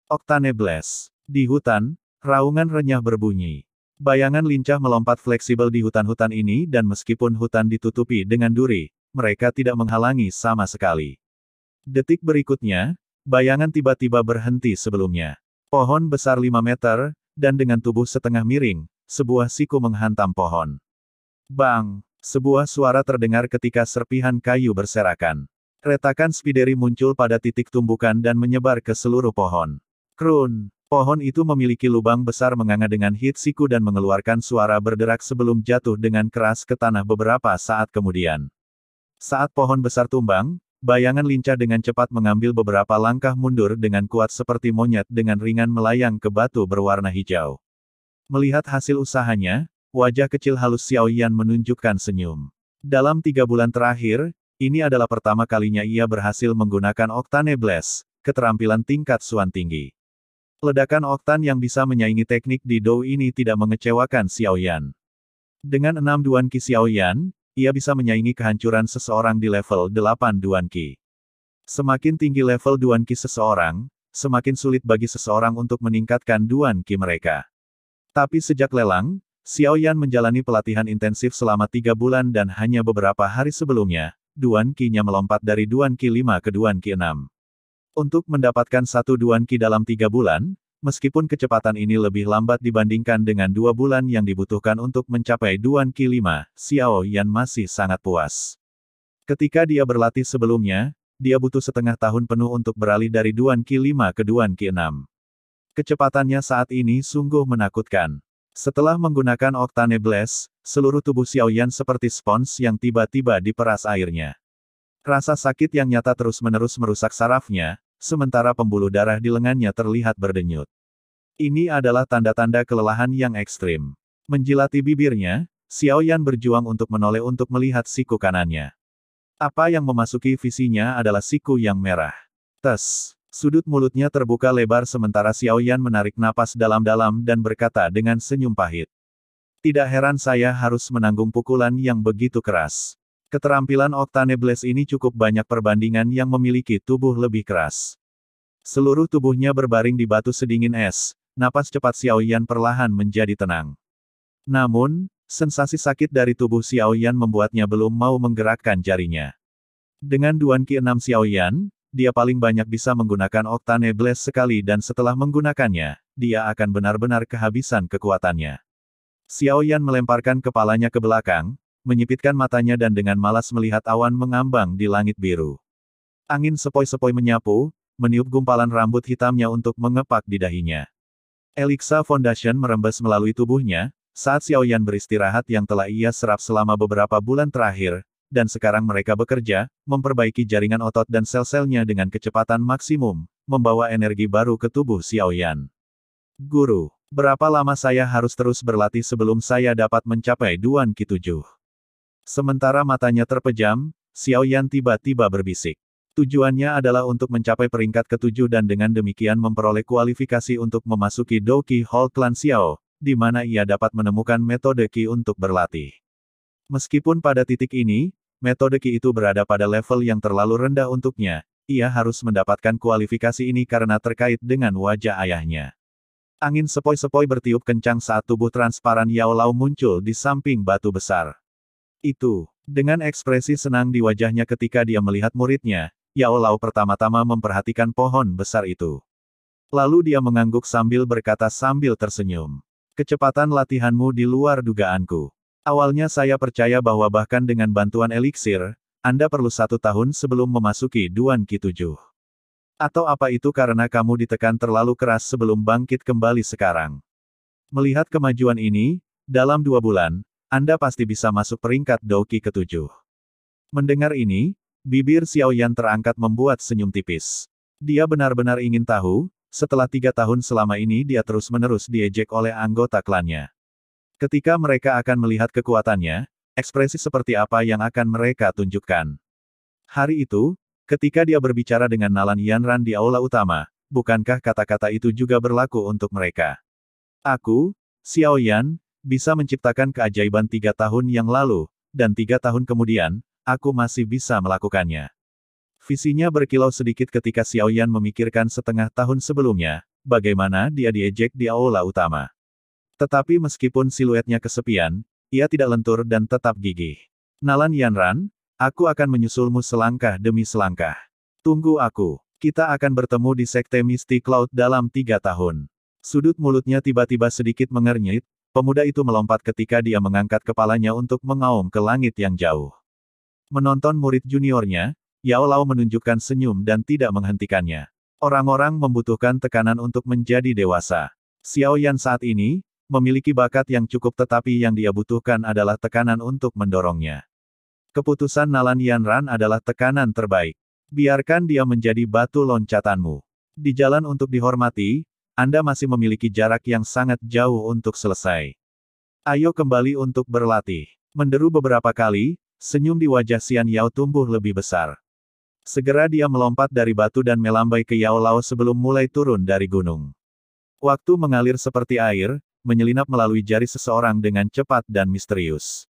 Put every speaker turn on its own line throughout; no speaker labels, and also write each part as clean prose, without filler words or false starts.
Octane Blast. Di hutan, raungan renyah berbunyi. Bayangan lincah melompat fleksibel di hutan-hutan ini dan meskipun hutan ditutupi dengan duri, mereka tidak menghalangi sama sekali. Detik berikutnya, bayangan tiba-tiba berhenti sebelumnya. Pohon besar 5 meter, dan dengan tubuh setengah miring, sebuah siku menghantam pohon. Bang! Sebuah suara terdengar ketika serpihan kayu berserakan. Retakan spideri muncul pada titik tumbukan dan menyebar ke seluruh pohon. Krun! Pohon itu memiliki lubang besar menganga dengan hit siku dan mengeluarkan suara berderak sebelum jatuh dengan keras ke tanah beberapa saat kemudian. Saat pohon besar tumbang, bayangan lincah dengan cepat mengambil beberapa langkah mundur dengan kuat seperti monyet dengan ringan melayang ke batu berwarna hijau. Melihat hasil usahanya, wajah kecil halus Xiao Yan menunjukkan senyum. Dalam 3 bulan terakhir, ini adalah pertama kalinya ia berhasil menggunakan Octane Blast, keterampilan tingkat Xuan tinggi. Ledakan oktan yang bisa menyaingi teknik di Dou ini tidak mengecewakan Xiao Yan. Dengan 6 Duan Qi Xiao Yan, ia bisa menyaingi kehancuran seseorang di level 8 Duan Qi. Semakin tinggi level Duan Qi seseorang, semakin sulit bagi seseorang untuk meningkatkan Duan Qi mereka. Tapi sejak lelang, Xiao Yan menjalani pelatihan intensif selama 3 bulan dan hanya beberapa hari sebelumnya, Duan Qi-nya melompat dari Duan Qi 5 ke Duan Qi 6. Untuk mendapatkan 1 Duan Qi dalam 3 bulan, meskipun kecepatan ini lebih lambat dibandingkan dengan 2 bulan yang dibutuhkan untuk mencapai Duan Qi 5, Xiao Yan masih sangat puas. Ketika dia berlatih sebelumnya, dia butuh setengah tahun penuh untuk beralih dari Duan Qi 5 ke Duan Qi 6. Kecepatannya saat ini sungguh menakutkan. Setelah menggunakan Octane Blast, seluruh tubuh Xiao Yan seperti spons yang tiba-tiba diperas airnya. Rasa sakit yang nyata terus-menerus merusak sarafnya, sementara pembuluh darah di lengannya terlihat berdenyut. Ini adalah tanda-tanda kelelahan yang ekstrim. Menjilati bibirnya, Xiao Yan berjuang untuk menoleh untuk melihat siku kanannya. Apa yang memasuki visinya adalah siku yang merah. Tes. Sudut mulutnya terbuka lebar sementara Xiao Yan menarik napas dalam-dalam dan berkata dengan senyum pahit. Tidak heran saya harus menanggung pukulan yang begitu keras. Keterampilan Octane Blast ini cukup banyak perbandingan yang memiliki tubuh lebih keras. Seluruh tubuhnya berbaring di batu sedingin es, napas cepat Xiao Yan perlahan menjadi tenang. Namun, sensasi sakit dari tubuh Xiao Yan membuatnya belum mau menggerakkan jarinya. Dengan Duan Qi 6 Xiao Yan, dia paling banyak bisa menggunakan Octane Blast sekali dan setelah menggunakannya, dia akan benar-benar kehabisan kekuatannya. Xiao Yan melemparkan kepalanya ke belakang, menyipitkan matanya dan dengan malas melihat awan mengambang di langit biru. Angin sepoi-sepoi menyapu, meniup gumpalan rambut hitamnya untuk mengepak di dahinya. Elixa Foundation merembes melalui tubuhnya, saat Xiao Yan beristirahat yang telah ia serap selama beberapa bulan terakhir, dan sekarang mereka bekerja, memperbaiki jaringan otot dan sel-selnya dengan kecepatan maksimum, membawa energi baru ke tubuh Xiao Yan. Guru, berapa lama saya harus terus berlatih sebelum saya dapat mencapai Duan Qi 7? Sementara matanya terpejam, Xiao Yan tiba-tiba berbisik. Tujuannya adalah untuk mencapai peringkat ke-7 dan dengan demikian memperoleh kualifikasi untuk memasuki Dou Qi Hall Klan Xiao, di mana ia dapat menemukan metode Qi untuk berlatih. Meskipun pada titik ini, metode Qi itu berada pada level yang terlalu rendah untuknya, ia harus mendapatkan kualifikasi ini karena terkait dengan wajah ayahnya. Angin sepoi-sepoi bertiup kencang saat tubuh transparan Yao Lao muncul di samping batu besar. Itu, dengan ekspresi senang di wajahnya ketika dia melihat muridnya, Yao Lao pertama-tama memperhatikan pohon besar itu. Lalu dia mengangguk sambil berkata sambil tersenyum. Kecepatan latihanmu di luar dugaanku. Awalnya saya percaya bahwa bahkan dengan bantuan eliksir, Anda perlu 1 tahun sebelum memasuki Duan Qi 7. Atau apa itu karena kamu ditekan terlalu keras sebelum bangkit kembali sekarang? Melihat kemajuan ini, dalam 2 bulan, Anda pasti bisa masuk peringkat Dou Qi ke-7. Mendengar ini, bibir Xiao Yan terangkat membuat senyum tipis. Dia benar-benar ingin tahu, setelah 3 tahun selama ini dia terus-menerus diejek oleh anggota klannya. Ketika mereka akan melihat kekuatannya, ekspresi seperti apa yang akan mereka tunjukkan? Hari itu, ketika dia berbicara dengan Nalan Yanran di aula utama, bukankah kata-kata itu juga berlaku untuk mereka? Aku, Xiao Yan, bisa menciptakan keajaiban 3 tahun yang lalu, dan 3 tahun kemudian, aku masih bisa melakukannya. Visinya berkilau sedikit ketika Xiao Yan memikirkan setengah tahun sebelumnya, bagaimana dia diejek di aula utama. Tetapi meskipun siluetnya kesepian, ia tidak lentur dan tetap gigih. Nalan Yanran, aku akan menyusulmu selangkah demi selangkah. Tunggu aku. Kita akan bertemu di Sekte Misty Cloud dalam 3 tahun. Sudut mulutnya tiba-tiba sedikit mengernyit, pemuda itu melompat ketika dia mengangkat kepalanya untuk mengaum ke langit yang jauh. Menonton murid juniornya, Yao Lao menunjukkan senyum dan tidak menghentikannya. Orang-orang membutuhkan tekanan untuk menjadi dewasa. Xiao Yan saat ini, memiliki bakat yang cukup tetapi yang dia butuhkan adalah tekanan untuk mendorongnya. Keputusan Nalan Yanran adalah tekanan terbaik. Biarkan dia menjadi batu loncatanmu. Di jalan untuk dihormati, Anda masih memiliki jarak yang sangat jauh untuk selesai. Ayo kembali untuk berlatih. Menderu beberapa kali, senyum di wajah Xian Yao tumbuh lebih besar. Segera dia melompat dari batu dan melambai ke Yao Lao sebelum mulai turun dari gunung. Waktu mengalir seperti air, menyelinap melalui jari seseorang dengan cepat dan misterius.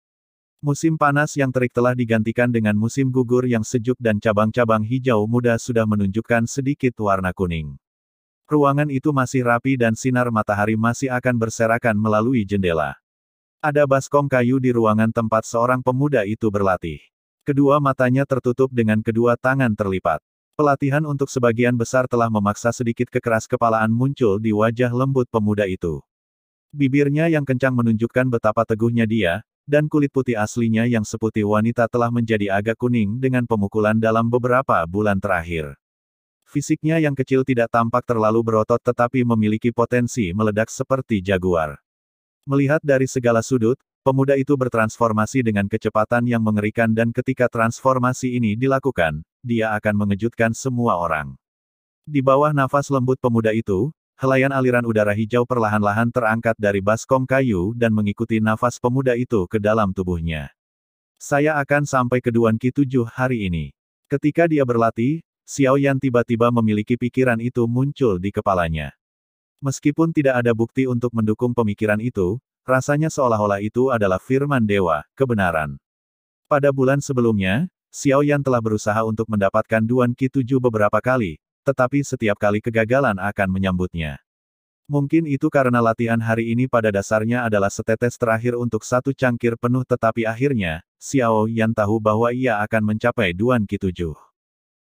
Musim panas yang terik telah digantikan dengan musim gugur yang sejuk dan cabang-cabang hijau muda sudah menunjukkan sedikit warna kuning. Ruangan itu masih rapi dan sinar matahari masih akan berserakan melalui jendela. Ada baskom kayu di ruangan tempat seorang pemuda itu berlatih. Kedua matanya tertutup dengan kedua tangan terlipat. Pelatihan untuk sebagian besar telah memaksa sedikit kekeras kepalaan muncul di wajah lembut pemuda itu. Bibirnya yang kencang menunjukkan betapa teguhnya dia, dan kulit putih aslinya yang seputih wanita telah menjadi agak kuning dengan pemukulan dalam beberapa bulan terakhir. Fisiknya yang kecil tidak tampak terlalu berotot tetapi memiliki potensi meledak seperti jaguar. Melihat dari segala sudut, pemuda itu bertransformasi dengan kecepatan yang mengerikan dan ketika transformasi ini dilakukan, dia akan mengejutkan semua orang. Di bawah nafas lembut pemuda itu, helaian aliran udara hijau perlahan-lahan terangkat dari baskom kayu dan mengikuti nafas pemuda itu ke dalam tubuhnya. Saya akan sampai ke Duan Qi 7 hari ini. Ketika dia berlatih, Xiao Yan tiba-tiba memiliki pikiran itu muncul di kepalanya. Meskipun tidak ada bukti untuk mendukung pemikiran itu, rasanya seolah-olah itu adalah firman dewa, kebenaran. Pada bulan sebelumnya, Xiao Yan telah berusaha untuk mendapatkan Duan Qi 7 beberapa kali, tetapi setiap kali kegagalan akan menyambutnya. Mungkin itu karena latihan hari ini pada dasarnya adalah setetes terakhir untuk satu cangkir penuh tetapi akhirnya, Xiao Yan tahu bahwa ia akan mencapai Duan Qi 7.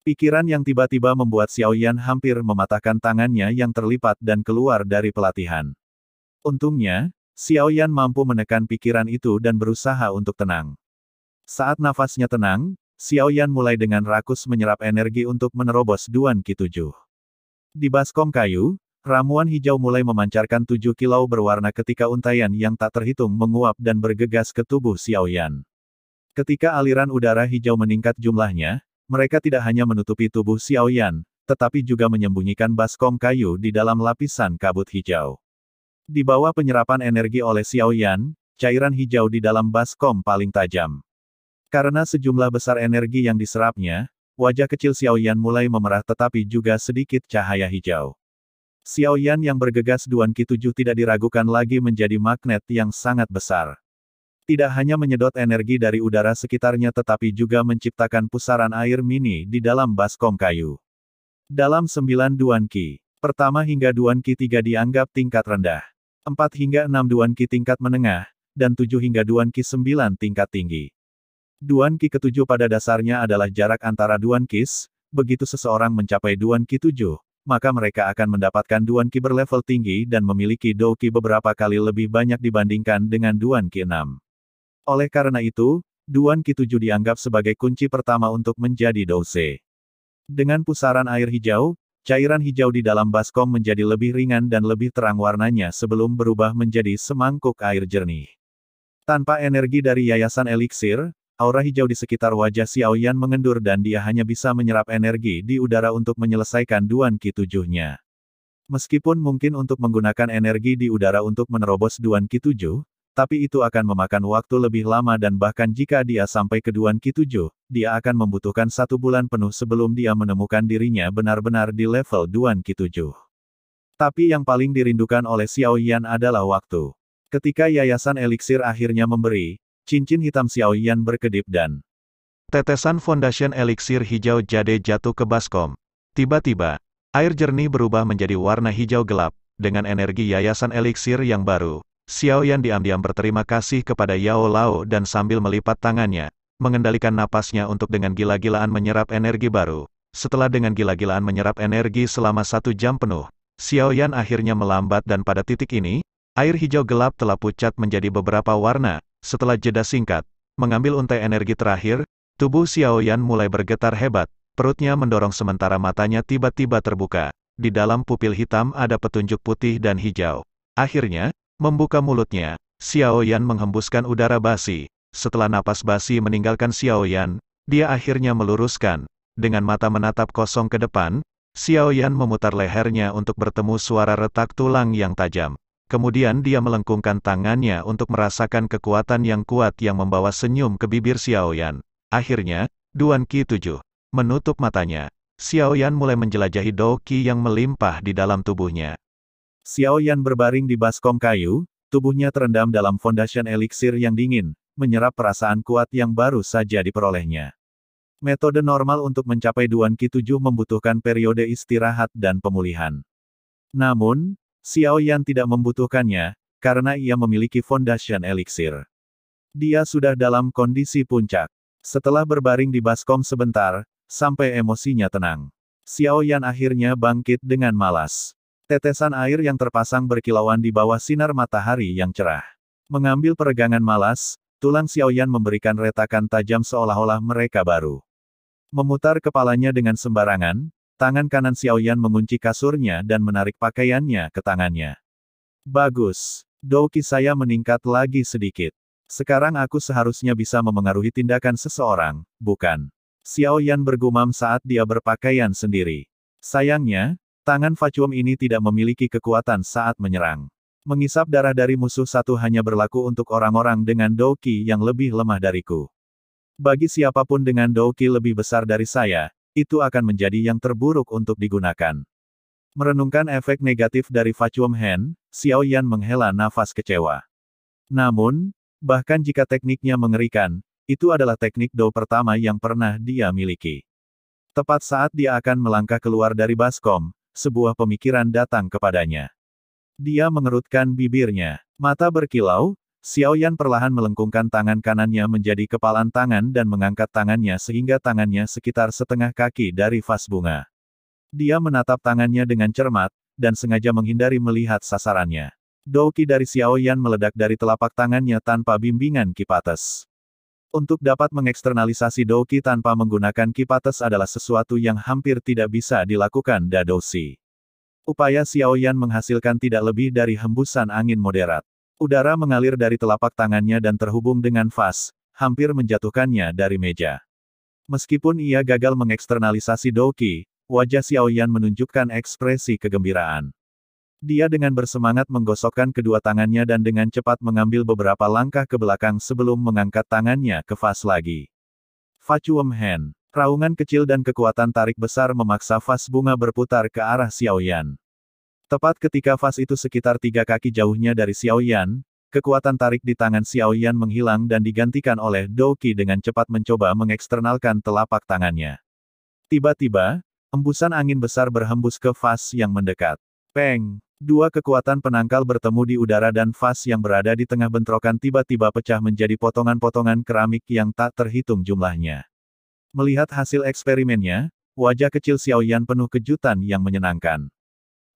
Pikiran yang tiba-tiba membuat Xiao Yan hampir mematahkan tangannya yang terlipat dan keluar dari pelatihan. Untungnya, Xiao Yan mampu menekan pikiran itu dan berusaha untuk tenang. Saat nafasnya tenang, Xiao Yan mulai dengan rakus menyerap energi untuk menerobos Duan Qi 7. Di baskom kayu, ramuan hijau mulai memancarkan 7 kilau berwarna ketika untaian yang tak terhitung menguap dan bergegas ke tubuh Xiao Yan. Ketika aliran udara hijau meningkat jumlahnya, mereka tidak hanya menutupi tubuh Xiao Yan, tetapi juga menyembunyikan baskom kayu di dalam lapisan kabut hijau. Di bawah penyerapan energi oleh Xiao Yan, cairan hijau di dalam baskom paling tajam. Karena sejumlah besar energi yang diserapnya, wajah kecil Xiao Yan mulai memerah tetapi juga sedikit cahaya hijau. Xiao Yan yang bergegas Duan Qi 7 tidak diragukan lagi menjadi magnet yang sangat besar. Tidak hanya menyedot energi dari udara sekitarnya tetapi juga menciptakan pusaran air mini di dalam baskom kayu. Dalam 9 Duan Qi, pertama hingga Duan Qi 3 dianggap tingkat rendah. 4 hingga 6 Duan Qi tingkat menengah, dan 7 hingga Duan Qi 9 tingkat tinggi. Duan Qi ke-7 pada dasarnya adalah jarak antara Duan Qis, begitu seseorang mencapai Duan Qi 7, maka mereka akan mendapatkan Duan Qi berlevel tinggi dan memiliki Dou Qi beberapa kali lebih banyak dibandingkan dengan Duan Qi 6. Oleh karena itu, Duan Qi 7 dianggap sebagai kunci pertama untuk menjadi Dou Se. Dengan pusaran air hijau, cairan hijau di dalam baskom menjadi lebih ringan dan lebih terang warnanya sebelum berubah menjadi semangkuk air jernih. Tanpa energi dari yayasan eliksir, aura hijau di sekitar wajah Xiao Yan mengendur dan dia hanya bisa menyerap energi di udara untuk menyelesaikan Duan Qi 7-nya. Meskipun mungkin untuk menggunakan energi di udara untuk menerobos Duan Qi 7, tapi itu akan memakan waktu lebih lama dan bahkan jika dia sampai ke Duan Qi 7, dia akan membutuhkan 1 bulan penuh sebelum dia menemukan dirinya benar-benar di level Duan Qi 7. Tapi yang paling dirindukan oleh Xiao Yan adalah waktu. Ketika yayasan eliksir akhirnya memberi, cincin hitam Xiao Yan berkedip dan tetesan fondasi eliksir hijau jade jatuh ke baskom. Tiba-tiba,
Air jernih berubah menjadi warna hijau gelap, dengan energi yayasan eliksir yang baru. Xiao Yan diam-diam berterima kasih kepada Yao Lao dan sambil melipat tangannya, mengendalikan napasnya untuk dengan gila-gilaan menyerap energi baru. Setelah dengan gila-gilaan menyerap energi selama 1 jam penuh, Xiao Yan akhirnya melambat dan pada titik ini, air hijau gelap telah pucat menjadi beberapa warna. Setelah jeda singkat, mengambil untai energi terakhir, tubuh Xiao Yan mulai bergetar hebat. Perutnya mendorong sementara matanya tiba-tiba terbuka. Di dalam pupil hitam ada petunjuk putih dan hijau. Akhirnya, membuka mulutnya, Xiao Yan menghembuskan udara basi. Setelah napas basi meninggalkan Xiao Yan, dia akhirnya meluruskan. Dengan mata menatap kosong ke depan, Xiao Yan memutar lehernya untuk bertemu suara retak tulang yang tajam. Kemudian dia melengkungkan tangannya untuk merasakan kekuatan yang kuat yang membawa senyum ke bibir Xiao Yan. Akhirnya, Duan Qi 7. Menutup matanya, Xiao Yan mulai menjelajahi Dou Qi yang melimpah di dalam tubuhnya.
Xiao Yan berbaring di baskom kayu, tubuhnya terendam dalam fondasi eliksir yang dingin, menyerap perasaan kuat yang baru saja diperolehnya. Metode normal untuk mencapai Duan Qi 7 membutuhkan periode istirahat dan pemulihan. Namun, Xiao Yan tidak membutuhkannya, karena ia memiliki fondasi eliksir. Dia sudah dalam kondisi puncak. Setelah berbaring di baskom sebentar, sampai emosinya tenang, Xiao Yan akhirnya bangkit dengan malas. Tetesan air yang terpasang berkilauan di bawah sinar matahari yang cerah. Mengambil peregangan malas, tulang Xiao Yan memberikan retakan tajam seolah-olah mereka baru. Memutar kepalanya dengan sembarangan, tangan kanan Xiao Yan mengunci kasurnya dan menarik pakaiannya ke tangannya. Bagus, Dou Qi saya meningkat lagi sedikit. Sekarang aku seharusnya bisa memengaruhi tindakan seseorang, bukan? Xiao Yan bergumam saat dia berpakaian sendiri. Sayangnya, tangan vacuum ini tidak memiliki kekuatan saat menyerang. Mengisap darah dari musuh satu hanya berlaku untuk orang-orang dengan Dou Qi yang lebih lemah dariku. Bagi siapapun dengan Dou Qi lebih besar dari saya, itu akan menjadi yang terburuk untuk digunakan. Merenungkan efek negatif dari vacuum hand, Xiao Yan menghela nafas kecewa. Namun, bahkan jika tekniknya mengerikan, itu adalah teknik Dou pertama yang pernah dia miliki. Tepat saat dia akan melangkah keluar dari baskom, sebuah pemikiran datang kepadanya. Dia mengerutkan bibirnya. Mata berkilau, Xiao Yan perlahan melengkungkan tangan kanannya menjadi kepalan tangan dan mengangkat tangannya sehingga tangannya sekitar setengah kaki dari vas bunga. Dia menatap tangannya dengan cermat, dan sengaja menghindari melihat sasarannya. Dou Qi dari Xiao Yan meledak dari telapak tangannya tanpa bimbingan Kipates. Untuk dapat mengeksternalisasi Dou Qi tanpa menggunakan Kipates adalah sesuatu yang hampir tidak bisa dilakukan Dadoushi. Upaya Xiao Yan menghasilkan tidak lebih dari hembusan angin moderat. Udara mengalir dari telapak tangannya dan terhubung dengan vas, hampir menjatuhkannya dari meja. Meskipun ia gagal mengeksternalisasi Dou Qi, wajah Xiao Yan menunjukkan ekspresi kegembiraan. Dia dengan bersemangat menggosokkan kedua tangannya dan dengan cepat mengambil beberapa langkah ke belakang sebelum mengangkat tangannya ke vas lagi. Vacuum hand. Raungan kecil dan kekuatan tarik besar memaksa vas bunga berputar ke arah Xiao Yan. Tepat ketika vas itu sekitar 3 kaki jauhnya dari Xiao Yan, kekuatan tarik di tangan Xiao Yan menghilang dan digantikan oleh Dou Qi dengan cepat mencoba mengeksternalkan telapak tangannya. Tiba-tiba, hembusan angin besar berhembus ke vas yang mendekat. Peng! Dua kekuatan penangkal bertemu di udara dan vas yang berada di tengah bentrokan tiba-tiba pecah menjadi potongan-potongan keramik yang tak terhitung jumlahnya. Melihat hasil eksperimennya, wajah kecil Xiao Yan penuh kejutan yang menyenangkan.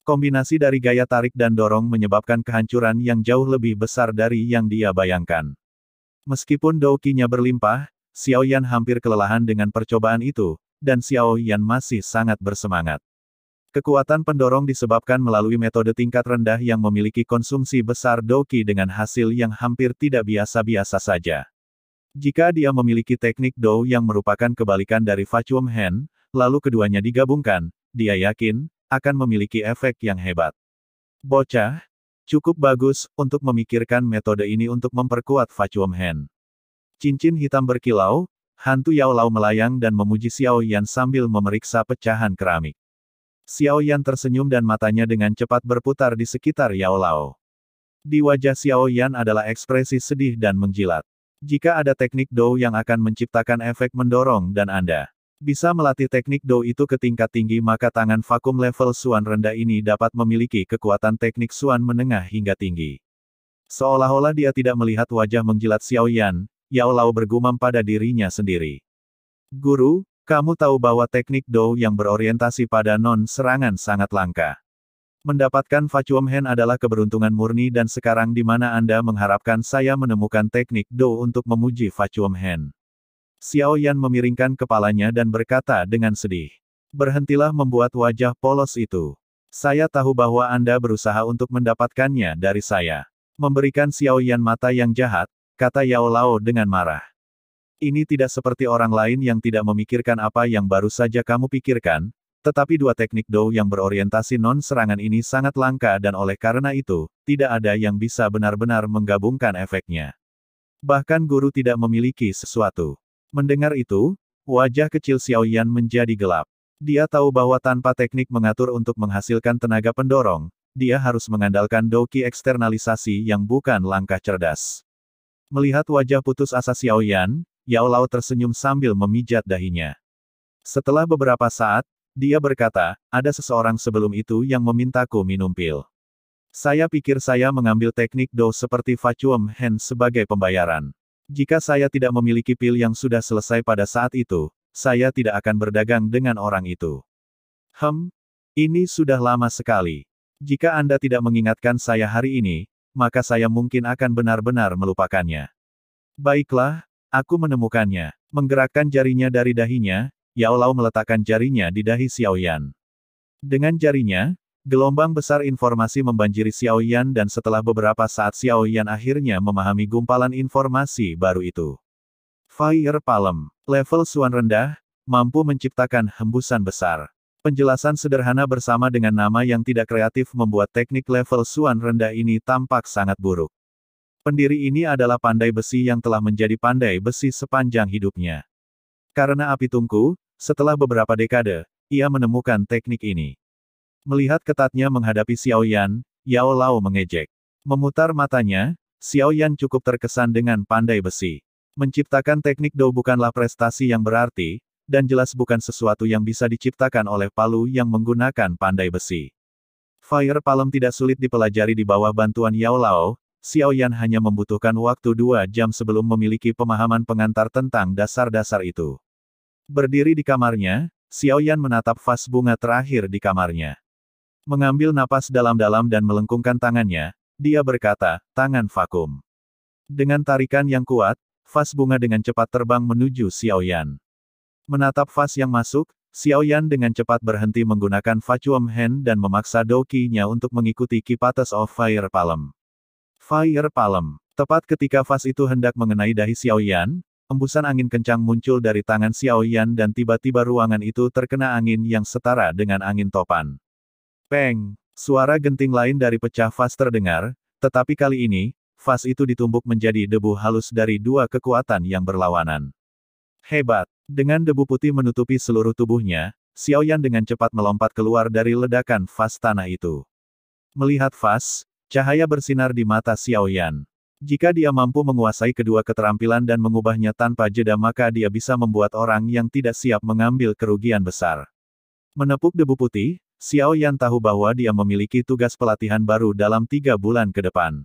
Kombinasi dari gaya tarik dan dorong menyebabkan kehancuran yang jauh lebih besar dari yang dia bayangkan. Meskipun Dou Qi-nya berlimpah, Xiao Yan hampir kelelahan dengan percobaan itu, dan Xiao Yan masih sangat bersemangat. Kekuatan pendorong disebabkan melalui metode tingkat rendah yang memiliki konsumsi besar Dou Qi dengan hasil yang hampir tidak biasa-biasa saja. Jika dia memiliki teknik Dou yang merupakan kebalikan dari vacuum hand, lalu keduanya digabungkan, dia yakin, akan memiliki efek yang hebat. Bocah, cukup bagus untuk memikirkan metode ini untuk memperkuat vacuum hand. Cincin hitam berkilau, hantu Yao Lao melayang dan memuji Xiao Yan sambil memeriksa pecahan keramik. Xiao Yan tersenyum dan matanya dengan cepat berputar di sekitar Yao Lao. Di wajah Xiao Yan adalah ekspresi sedih dan menjilat. Jika ada teknik Dou yang akan menciptakan efek mendorong dan Anda Bisa melatih teknik Do itu ke tingkat tinggi maka tangan vakum level Suan rendah ini dapat memiliki kekuatan teknik Suan menengah hingga tinggi. Seolah-olah dia tidak melihat wajah menjilat Xiao Yan, Yao Lao bergumam pada dirinya sendiri. Guru, kamu tahu bahwa teknik Do yang berorientasi pada non-serangan sangat langka. Mendapatkan Vacuum Hand adalah keberuntungan murni dan sekarang di mana Anda mengharapkan saya menemukan teknik Do untuk memuji Vacuum Hand. Xiao Yan memiringkan kepalanya dan berkata dengan sedih. Berhentilah membuat wajah polos itu. Saya tahu bahwa Anda berusaha untuk mendapatkannya dari saya. Memberikan Xiao Yan mata yang jahat, kata Yao Lao dengan marah. Ini tidak seperti orang lain yang tidak memikirkan apa yang baru saja kamu pikirkan, tetapi dua teknik Do yang berorientasi non-serangan ini sangat langka dan oleh karena itu, tidak ada yang bisa benar-benar menggabungkan efeknya. Bahkan guru tidak memiliki sesuatu. Mendengar itu, wajah kecil Xiao Yan menjadi gelap. Dia tahu bahwa tanpa teknik mengatur untuk menghasilkan tenaga pendorong, dia harus mengandalkan doki eksternalisasi yang bukan langkah cerdas. Melihat wajah putus asa Xiao Yan, Yao Lao tersenyum sambil memijat dahinya. Setelah beberapa saat, dia berkata, ada seseorang sebelum itu yang memintaku minum pil. Saya pikir saya mengambil teknik Do seperti Vacuum Hand sebagai pembayaran. Jika saya tidak memiliki pil yang sudah selesai pada saat itu, saya tidak akan berdagang dengan orang itu. Ini sudah lama sekali. Jika Anda tidak mengingatkan saya hari ini, maka saya mungkin akan benar-benar melupakannya. Baiklah, aku menemukannya. Menggerakkan jarinya dari dahinya, Yao Lao meletakkan jarinya di dahi Xiao Yan. Dengan jarinya, gelombang besar informasi membanjiri Xiao Yan dan setelah beberapa saat Xiao Yan akhirnya memahami gumpalan informasi baru itu. Fire Palm, level Suan rendah, mampu menciptakan hembusan besar. Penjelasan sederhana bersama dengan nama yang tidak kreatif membuat teknik level Suan rendah ini tampak sangat buruk. Pendiri ini adalah pandai besi yang telah menjadi pandai besi sepanjang hidupnya. Karena api tungku, setelah beberapa dekade, ia menemukan teknik ini. Melihat ketatnya menghadapi Xiao Yan, Yao Lao mengejek. Memutar matanya, Xiao Yan cukup terkesan dengan pandai besi. Menciptakan teknik Do bukanlah prestasi yang berarti, dan jelas bukan sesuatu yang bisa diciptakan oleh Palu yang menggunakan pandai besi. Fire Palm tidak sulit dipelajari di bawah bantuan Yao Lao, Xiao Yan hanya membutuhkan waktu 2 jam sebelum memiliki pemahaman pengantar tentang dasar-dasar itu. Berdiri di kamarnya, Xiao Yan menatap vas bunga terakhir di kamarnya. Mengambil napas dalam-dalam dan melengkungkan tangannya, dia berkata, tangan vakum. Dengan tarikan yang kuat, vas bunga dengan cepat terbang menuju Xiao Yan. Menatap vas yang masuk, Xiao Yan dengan cepat berhenti menggunakan Vacuum Hand dan memaksa doki-nya untuk mengikuti Kipates of Fire Palm. Fire Palm. Tepat ketika vas itu hendak mengenai dahi Xiao Yan, embusan angin kencang muncul dari tangan Xiao Yan dan tiba-tiba ruangan itu terkena angin yang setara dengan angin topan. Peng! Suara genting lain dari pecah vas terdengar, tetapi kali ini, vas itu ditumbuk menjadi debu halus dari dua kekuatan yang berlawanan. Hebat! Dengan debu putih menutupi seluruh tubuhnya, Xiao Yan dengan cepat melompat keluar dari ledakan vas tanah itu. Melihat vas, cahaya bersinar di mata Xiao Yan. Jika dia mampu menguasai kedua keterampilan dan mengubahnya tanpa jeda maka dia bisa membuat orang yang tidak siap mengambil kerugian besar. Menepuk debu putih, Xiao Yan tahu bahwa dia memiliki tugas pelatihan baru dalam 3 bulan ke depan.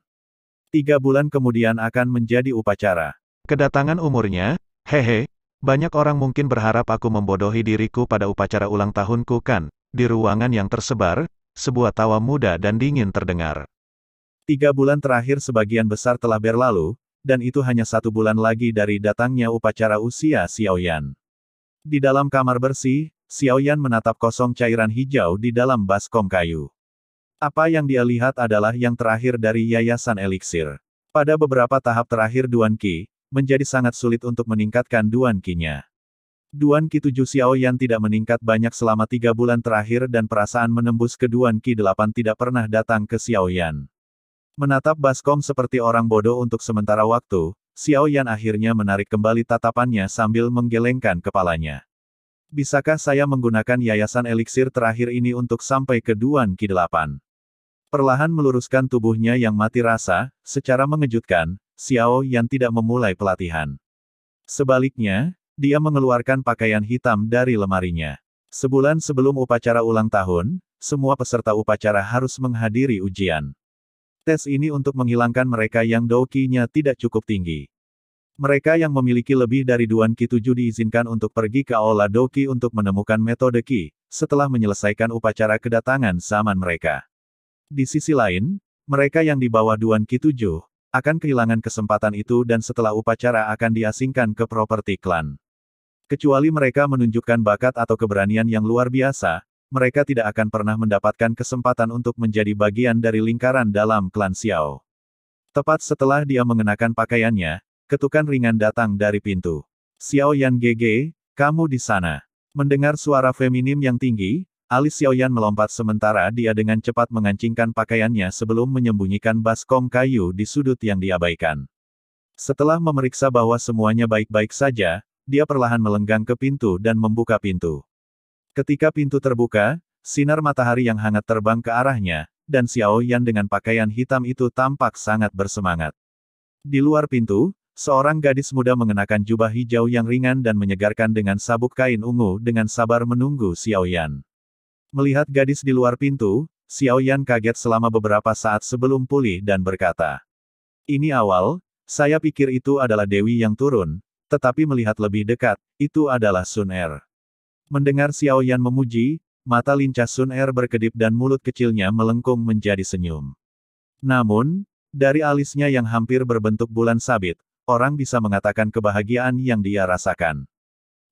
3 bulan kemudian akan menjadi upacara.
Kedatangan umurnya, hehe, banyak orang mungkin berharap aku membodohi diriku pada upacara ulang tahunku kan, di ruangan yang tersebar, sebuah tawa muda dan dingin terdengar.
3 bulan terakhir sebagian besar telah berlalu, dan itu hanya 1 bulan lagi dari datangnya upacara usia Xiao Yan. Di dalam kamar bersih, Xiao Yan menatap kosong cairan hijau di dalam baskom kayu. Apa yang dia lihat adalah yang terakhir dari yayasan eliksir. Pada beberapa tahap terakhir Duan Qi, menjadi sangat sulit untuk meningkatkan Duan Qi-nya. Duan Qi 7 Xiao Yan tidak meningkat banyak selama 3 bulan terakhir dan perasaan menembus ke Duan Qi 8 tidak pernah datang ke Xiao Yan. Menatap baskom seperti orang bodoh untuk sementara waktu, Xiao Yan akhirnya menarik kembali tatapannya sambil menggelengkan kepalanya. Bisakah saya menggunakan yayasan eliksir terakhir ini untuk sampai ke Duan Qi 8? Perlahan meluruskan tubuhnya yang mati rasa, secara mengejutkan, Xiao Yan tidak memulai pelatihan. Sebaliknya, dia mengeluarkan pakaian hitam dari lemarinya. Sebulan sebelum upacara ulang tahun, semua peserta upacara harus menghadiri ujian. Tes ini untuk menghilangkan mereka yang Doki-nya tidak cukup tinggi. Mereka yang memiliki lebih dari Duan Qi 7 diizinkan untuk pergi ke Aula Doki untuk menemukan metode Qi, setelah menyelesaikan upacara kedatangan zaman mereka. Di sisi lain, mereka yang di bawah Duan Qi 7, akan kehilangan kesempatan itu dan setelah upacara akan diasingkan ke properti klan. Kecuali mereka menunjukkan bakat atau keberanian yang luar biasa, mereka tidak akan pernah mendapatkan kesempatan untuk menjadi bagian dari lingkaran dalam klan Xiao. Tepat setelah dia mengenakan pakaiannya, ketukan ringan datang dari pintu. Xiao Yan GG, kamu di sana. Mendengar suara feminim yang tinggi, alis Xiao Yan melompat sementara dia dengan cepat mengancingkan pakaiannya sebelum menyembunyikan baskom kayu di sudut yang diabaikan. Setelah memeriksa bahwa semuanya baik-baik saja, dia perlahan melenggang ke pintu dan membuka pintu. Ketika pintu terbuka, sinar matahari yang hangat terbang ke arahnya, dan Xiao Yan dengan pakaian hitam itu tampak sangat bersemangat. Di luar pintu, seorang gadis muda mengenakan jubah hijau yang ringan dan menyegarkan dengan sabuk kain ungu dengan sabar menunggu Xiao Yan. Melihat gadis di luar pintu, Xiao Yan kaget selama beberapa saat sebelum pulih dan berkata, "Ini awal, saya pikir itu adalah Dewi yang turun, tetapi melihat lebih dekat, itu adalah Sun Er." Mendengar Xiao Yan memuji, mata lincah Sun Er berkedip dan mulut kecilnya melengkung menjadi senyum. Namun, dari alisnya yang hampir berbentuk bulan sabit, orang bisa mengatakan kebahagiaan yang dia rasakan.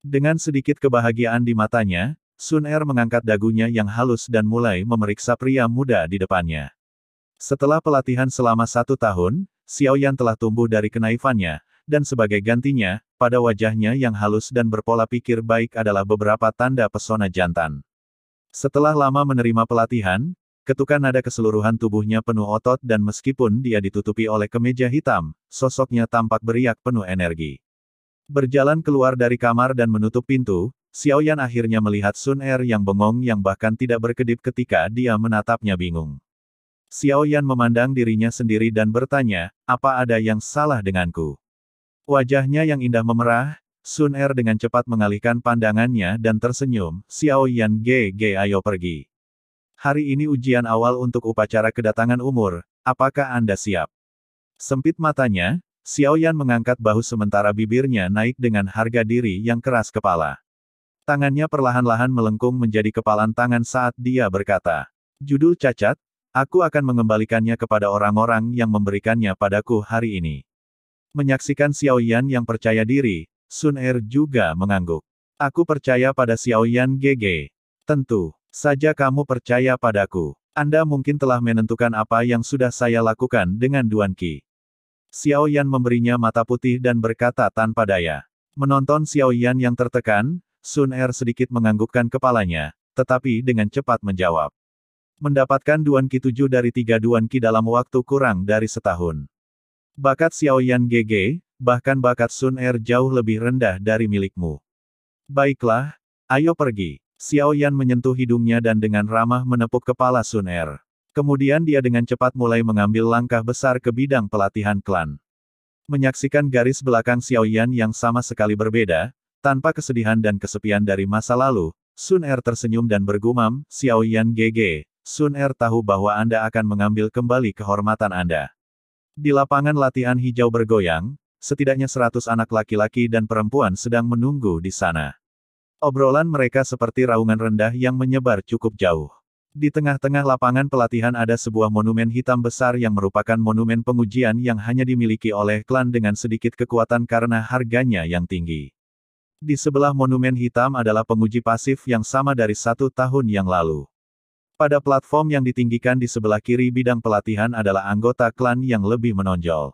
Dengan sedikit kebahagiaan di matanya, Sun Er mengangkat dagunya yang halus dan mulai memeriksa pria muda di depannya. Setelah pelatihan selama 1 tahun, Xiao Yan telah tumbuh dari kenaifannya, dan sebagai gantinya, pada wajahnya yang halus dan berpola pikir baik adalah beberapa tanda pesona jantan. Setelah lama menerima pelatihan, ketukan nada keseluruhan tubuhnya penuh otot dan meskipun dia ditutupi oleh kemeja hitam, sosoknya tampak beriak penuh energi. Berjalan keluar dari kamar dan menutup pintu, Xiao Yan akhirnya melihat Sun Er yang bengong yang bahkan tidak berkedip ketika dia menatapnya bingung. Xiao Yan memandang dirinya sendiri dan bertanya, apa ada yang salah denganku? Wajahnya yang indah memerah, Sun Er dengan cepat mengalihkan pandangannya dan tersenyum, Xiao Yan GG ayo pergi. Hari ini ujian awal untuk upacara kedatangan umur, apakah Anda siap? Sempit matanya, Xiao Yan mengangkat bahu sementara bibirnya naik dengan harga diri yang keras kepala. Tangannya perlahan-lahan melengkung menjadi kepalan tangan saat dia berkata, "Judul cacat, aku akan mengembalikannya kepada orang-orang yang memberikannya padaku hari ini." Menyaksikan Xiao Yan yang percaya diri, Sun Er juga mengangguk. "Aku percaya pada Xiao Yan GG. Tentu saja kamu percaya padaku. Anda mungkin telah menentukan apa yang sudah saya lakukan dengan Duan Qi." Xiao Yan memberinya mata putih dan berkata tanpa daya. Menonton Xiao Yan yang tertekan, Sun Er sedikit menganggukkan kepalanya, tetapi dengan cepat menjawab. Mendapatkan Duan Qi 7 dari 3 Duan Qi dalam waktu kurang dari setahun. Bakat Xiao Yan GG, bahkan bakat Sun Er jauh lebih rendah dari milikmu. Baiklah, ayo pergi. Xiao Yan menyentuh hidungnya dan dengan ramah menepuk kepala Sun Er. Kemudian dia dengan cepat mulai mengambil langkah besar ke bidang pelatihan klan. Menyaksikan garis belakang Xiao Yan yang sama sekali berbeda, tanpa kesedihan dan kesepian dari masa lalu, Sun Er tersenyum dan bergumam, "Xiao Yan GG, Sun Er tahu bahwa Anda akan mengambil kembali kehormatan Anda." Di lapangan latihan hijau bergoyang, setidaknya 100 anak laki-laki dan perempuan sedang menunggu di sana. Obrolan mereka seperti raungan rendah yang menyebar cukup jauh. Di tengah-tengah lapangan pelatihan ada sebuah monumen hitam besar yang merupakan monumen pengujian yang hanya dimiliki oleh klan dengan sedikit kekuatan karena harganya yang tinggi. Di sebelah monumen hitam adalah penguji pasif yang sama dari 1 tahun yang lalu. Pada platform yang ditinggikan di sebelah kiri bidang pelatihan adalah anggota klan yang lebih menonjol.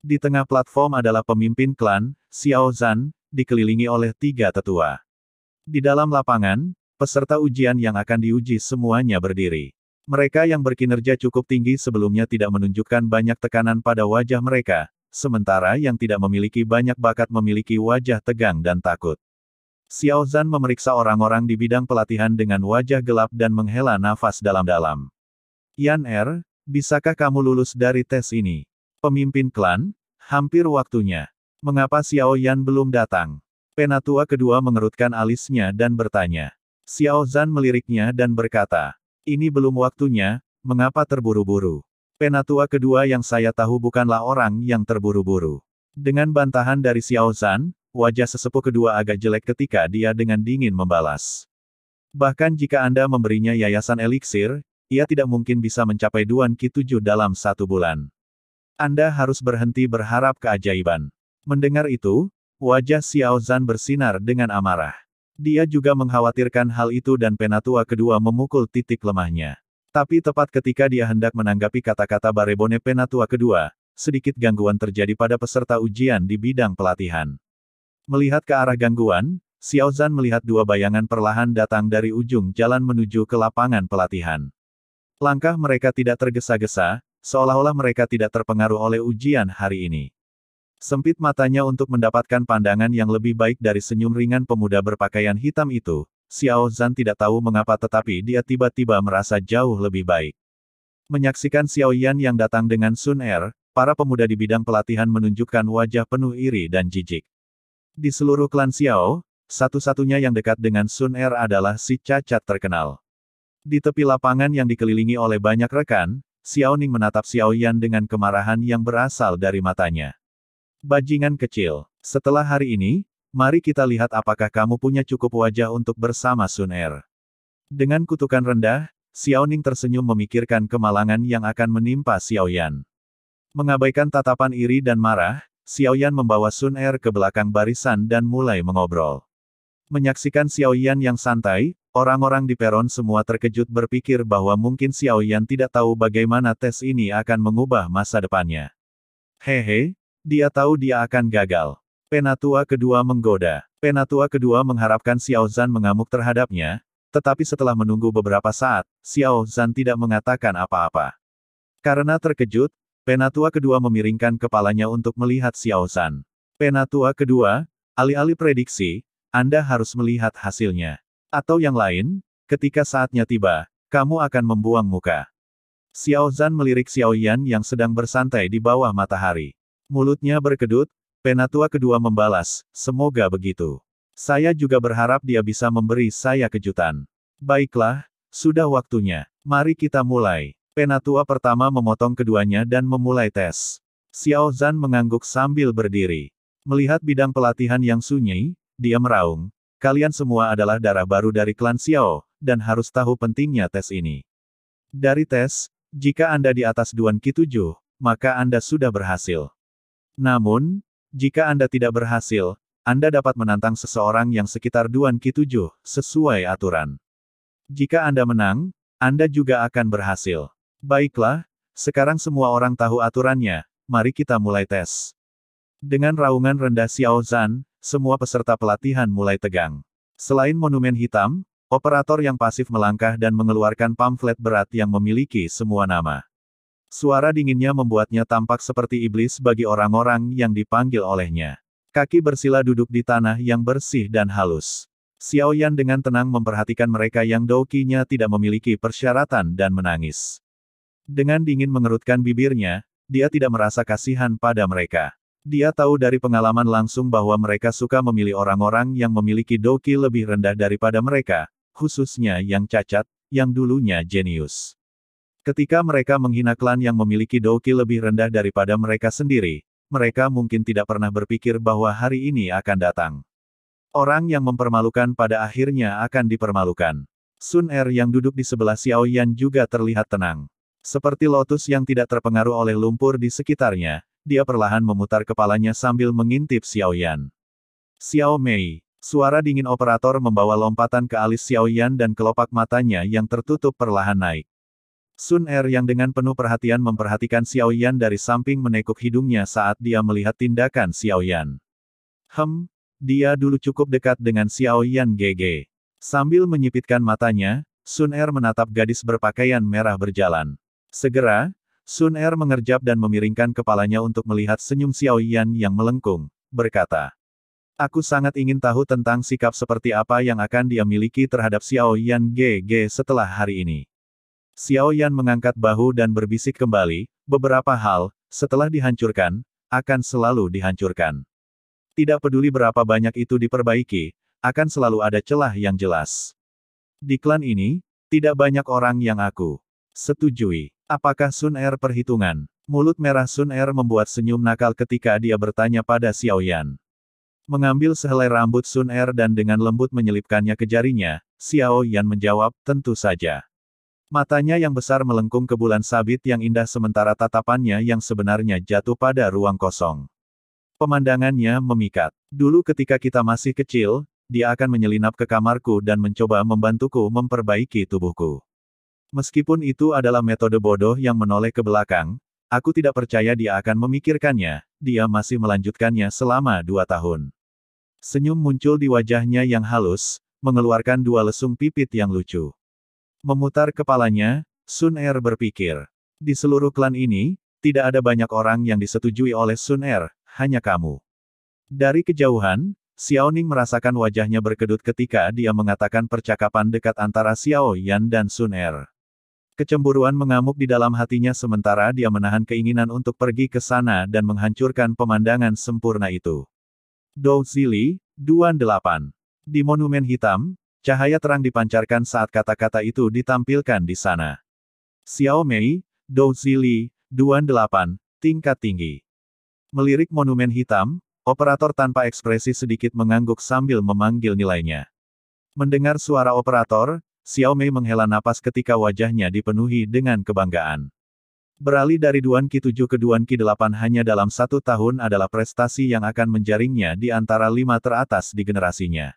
Di tengah platform adalah pemimpin klan, Xiao Zhan, dikelilingi oleh 3 tetua. Di dalam lapangan, peserta ujian yang akan diuji semuanya berdiri. Mereka yang berkinerja cukup tinggi sebelumnya tidak menunjukkan banyak tekanan pada wajah mereka, sementara yang tidak memiliki banyak bakat memiliki wajah tegang dan takut. Xiao Zhan memeriksa orang-orang di bidang pelatihan dengan wajah gelap dan menghela nafas dalam-dalam. "Yan Er, bisakah kamu lulus dari tes ini?" Pemimpin klan, hampir waktunya. Mengapa Xiao Yan belum datang? Penatua kedua mengerutkan alisnya dan bertanya. Xiao Zhan meliriknya dan berkata, ini belum waktunya, mengapa terburu-buru? Penatua kedua yang saya tahu bukanlah orang yang terburu-buru. Dengan bantahan dari Xiao Zhan, wajah sesepuh kedua agak jelek ketika dia dengan dingin membalas. Bahkan jika Anda memberinya yayasan eliksir, ia tidak mungkin bisa mencapai Duan Qi 7 dalam 1 bulan. Anda harus berhenti berharap keajaiban. Mendengar itu, wajah Xiao Zhan bersinar dengan amarah. Dia juga mengkhawatirkan hal itu dan penatua kedua memukul titik lemahnya. Tapi tepat ketika dia hendak menanggapi kata-kata barebone penatua kedua, sedikit gangguan terjadi pada peserta ujian di bidang pelatihan. Melihat ke arah gangguan, Xiao Zhan melihat 2 bayangan perlahan datang dari ujung jalan menuju ke lapangan pelatihan. Langkah mereka tidak tergesa-gesa, seolah-olah mereka tidak terpengaruh oleh ujian hari ini. Sempit matanya untuk mendapatkan pandangan yang lebih baik dari senyum ringan pemuda berpakaian hitam itu, Xiao Zhan tidak tahu mengapa tetapi dia tiba-tiba merasa jauh lebih baik. Menyaksikan Xiao Yan yang datang dengan Sun Er, para pemuda di bidang pelatihan menunjukkan wajah penuh iri dan jijik. Di seluruh klan Xiao, satu-satunya yang dekat dengan Sun Er adalah si cacat terkenal. Di tepi lapangan yang dikelilingi oleh banyak rekan, Xiao Ning menatap Xiao Yan dengan kemarahan yang berasal dari matanya. Bajingan kecil, setelah hari ini, mari kita lihat apakah kamu punya cukup wajah untuk bersama Sun Er. Dengan kutukan rendah, Xiao Ning tersenyum memikirkan kemalangan yang akan menimpa Xiao Yan. Mengabaikan tatapan iri dan marah, Xiao Yan membawa Sun Er ke belakang barisan dan mulai mengobrol. Menyaksikan Xiao Yan yang santai, orang-orang di peron semua terkejut berpikir bahwa mungkin Xiao Yan tidak tahu bagaimana tes ini akan mengubah masa depannya. Hehe. Dia tahu dia akan gagal. Penatua kedua menggoda. Penatua kedua mengharapkan Xiao Zhan mengamuk terhadapnya, tetapi setelah menunggu beberapa saat, Xiao Zhan tidak mengatakan apa-apa. Karena terkejut, penatua kedua memiringkan kepalanya untuk melihat Xiao Zhan. Penatua kedua, alih-alih prediksi, Anda harus melihat hasilnya. Atau yang lain, ketika saatnya tiba, kamu akan membuang muka. Xiao Zhan melirik Xiao Yan yang sedang bersantai di bawah matahari. Mulutnya berkedut, penatua kedua membalas, semoga begitu. Saya juga berharap dia bisa memberi saya kejutan. Baiklah, sudah waktunya. Mari kita mulai. Penatua pertama memotong keduanya dan memulai tes. Xiao Zhan mengangguk sambil berdiri. Melihat bidang pelatihan yang sunyi, dia meraung. Kalian semua adalah darah baru dari klan Xiao, dan harus tahu pentingnya tes ini. Dari tes, jika Anda di atas Duan Qi 7, maka Anda sudah berhasil. Namun, jika Anda tidak berhasil, Anda dapat menantang seseorang yang sekitar Duan Qi 7, sesuai aturan. Jika Anda menang, Anda juga akan berhasil. Baiklah, sekarang semua orang tahu aturannya, mari kita mulai tes. Dengan raungan rendah Xiao Zhan, semua peserta pelatihan mulai tegang. Selain monumen hitam, operator yang pasif melangkah dan mengeluarkan pamflet berat yang memiliki semua nama. Suara dinginnya membuatnya tampak seperti iblis bagi orang-orang yang dipanggil olehnya. Kaki bersila duduk di tanah yang bersih dan halus. Xiao Yan dengan tenang memperhatikan mereka yang dokinya tidak memiliki persyaratan dan menangis. Dengan dingin mengerutkan bibirnya, dia tidak merasa kasihan pada mereka. Dia tahu dari pengalaman langsung bahwa mereka suka memilih orang-orang yang memiliki doki lebih rendah daripada mereka, khususnya yang cacat, yang dulunya jenius. Ketika mereka menghina klan yang memiliki doki lebih rendah daripada mereka sendiri, mereka mungkin tidak pernah berpikir bahwa hari ini akan datang. Orang yang mempermalukan pada akhirnya akan dipermalukan. Sun Er yang duduk di sebelah Xiao Yan juga terlihat tenang. Seperti lotus yang tidak terpengaruh oleh lumpur di sekitarnya, dia perlahan memutar kepalanya sambil mengintip Xiao Yan. Xiao Mei, suara dingin operator membawa lompatan ke alis Xiao Yan dan kelopak matanya yang tertutup perlahan naik. Sun Er yang dengan penuh perhatian memperhatikan Xiao Yan dari samping menekuk hidungnya saat dia melihat tindakan Xiao Yan. Dia dulu cukup dekat dengan Xiao Yan GG. Sambil menyipitkan matanya, Sun Er menatap gadis berpakaian merah berjalan. Segera, Sun Er mengerjap dan memiringkan kepalanya untuk melihat senyum Xiao Yan yang melengkung, berkata. Aku sangat ingin tahu tentang sikap seperti apa yang akan dia miliki terhadap Xiao Yan GG setelah hari ini. Xiao Yan mengangkat bahu dan berbisik kembali, beberapa hal, setelah dihancurkan, akan selalu dihancurkan. Tidak peduli berapa banyak itu diperbaiki, akan selalu ada celah yang jelas. Di klan ini, tidak banyak orang yang aku setujui. Apakah Sun Er perhitungan? Mulut merah Sun Er membuat senyum nakal ketika dia bertanya pada Xiao Yan. Mengambil sehelai rambut Sun Er dan dengan lembut menyelipkannya ke jarinya, Xiao Yan menjawab, tentu saja. Matanya yang besar melengkung ke bulan sabit yang indah sementara tatapannya yang sebenarnya jatuh pada ruang kosong. Pemandangannya memikat. Dulu ketika kita masih kecil, dia akan menyelinap ke kamarku dan mencoba membantuku memperbaiki tubuhku. Meskipun itu adalah metode bodoh yang menoleh ke belakang, aku tidak percaya dia akan memikirkannya, dia masih melanjutkannya selama 2 tahun. Senyum muncul di wajahnya yang halus, mengeluarkan 2 lesung pipit yang lucu. Memutar kepalanya, Sun Er berpikir. Di seluruh klan ini, tidak ada banyak orang yang disetujui oleh Sun Er, hanya kamu. Dari kejauhan, Xiao Ning merasakan wajahnya berkedut ketika dia mengatakan percakapan dekat antara Xiao Yan dan Sun Er. Kecemburuan mengamuk di dalam hatinya sementara dia menahan keinginan untuk pergi ke sana dan menghancurkan pemandangan sempurna itu. Dou Zili, Duan 8. Di monumen hitam, cahaya terang dipancarkan saat kata-kata itu ditampilkan di sana. Xiao Mei, Dou Zili, Duan 8, tingkat tinggi. Melirik monumen hitam, operator tanpa ekspresi sedikit mengangguk sambil memanggil nilainya. Mendengar suara operator, Xiao Mei menghela napas ketika wajahnya dipenuhi dengan kebanggaan. Beralih dari Duan Qi 7 ke Duan Qi 8 hanya dalam 1 tahun adalah prestasi yang akan menjaringnya di antara 5 teratas di generasinya.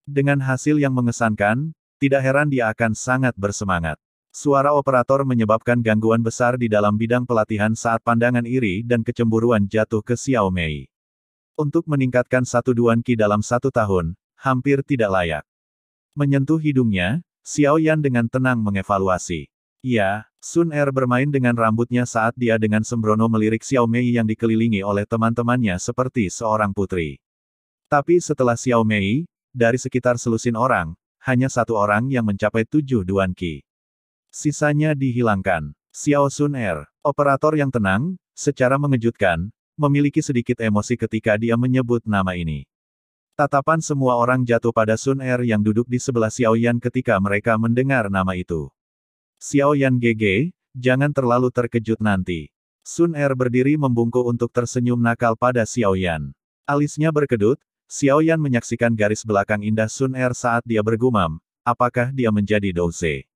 Dengan hasil yang mengesankan, tidak heran dia akan sangat bersemangat. Suara operator menyebabkan gangguan besar di dalam bidang pelatihan saat pandangan iri dan kecemburuan jatuh ke Xiao Mei. Untuk meningkatkan 1 Duan Qi dalam 1 tahun, hampir tidak layak. Menyentuh hidungnya, Xiao Yan dengan tenang mengevaluasi. Ya, Sun Er bermain dengan rambutnya saat dia dengan sembrono melirik Xiao Mei yang dikelilingi oleh teman-temannya seperti seorang putri. Tapi setelah Xiao Mei, dari sekitar selusin orang, hanya 1 orang yang mencapai 7 Duan Qi. Sisanya dihilangkan. Xiao Sun Er, operator yang tenang, secara mengejutkan, memiliki sedikit emosi ketika dia menyebut nama ini. Tatapan semua orang jatuh pada Sun Er yang duduk di sebelah Xiao Yan ketika mereka mendengar nama itu. Xiao Yan GG, jangan terlalu terkejut nanti. Sun Er berdiri membungkuk untuk tersenyum nakal pada Xiao Yan. Alisnya berkedut, Xiao Yan menyaksikan garis belakang indah Sun Er saat dia bergumam, apakah dia menjadi Douze?